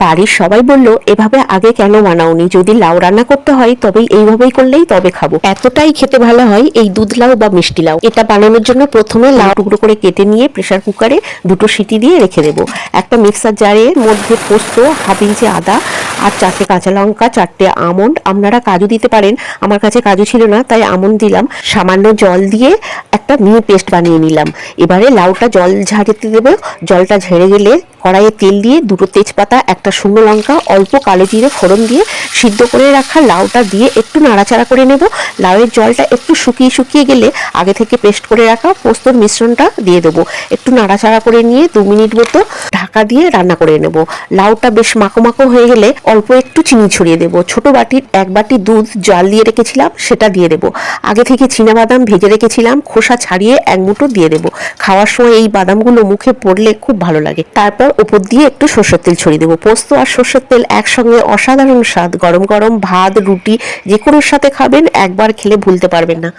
বাড়ির সবাই বলল, এভাবে আগে কেন বানাওনি? যদি লাউ রান্না করতে হয় তবে এইভাবেই করলেই তবে খাবো। এতটাই খেতে ভালো হয় এই দুধ লাউ বা মিষ্টি লাউ। এটা বানানোর জন্য প্রথমে লাউ টুকরো করে কেটে নিয়ে প্রেসার কুকারে 2টো সিটি দিয়ে রেখে দেবো। একটা মিক্সার জারের মধ্যে পোস্ত, হাফ ইঞ্চি আদা আর 4টে কাঁচা লঙ্কা, 4টে আমন্ড, আপনারা কাজু দিতে পারেন, আমার কাছে কাজু ছিল না তাই আমন্ড দিলাম, সামান্য জল দিয়ে একটা মিহি পেস্ট বানিয়ে নিলাম। এবারে লাউটা জল ঝাড়তে দেবো। জলটা ঝেড়ে গেলে কড়াইয়ে তেল দিয়ে 2টো তেজপাতা, একটা শুকনো লঙ্কা, অল্প কালো জিরে ফোড়ন দিয়ে সিদ্ধ করে রাখা লাউটা দিয়ে একটু নাড়াচাড়া করে নেব। লাউয়ের জলটা একটু শুকিয়ে শুকিয়ে গেলে আগে থেকে পেস্ট করে রাখা পোস্তর মিশ্রণটা দিয়ে দেবো। একটু নাড়াচাড়া করে নিয়ে 2 মিনিট মতো ঢাকা দিয়ে রান্না করে নেব। লাউটা বেশ মাখো মাখো হয়ে গেলে অল্প একটু চিনি ছড়িয়ে দেবো। ছোট বাটির 1 বাটি দুধ জাল দিয়ে রেখেছিলাম সেটা দিয়ে দেবো। আগে থেকে চীনাবাদাম ভেজে রেখেছিলাম, খোসা ছাড়িয়ে 1 মুঠো দিয়ে দেবো। খাওয়ার সময় এই বাদামগুলো মুখে পড়লে খুব ভালো লাগে। তারপর উপর দিয়ে একটু সরষের তেল ছড়িয়ে দেবো। পোস্ত আর সরষের তেল একসঙ্গে অসাধারণ স্বাদ। গরম গরম ভাত, রুটি যে কোনোর সাথে খাবেন, একবার খেলে ভুলতে পারবেন না।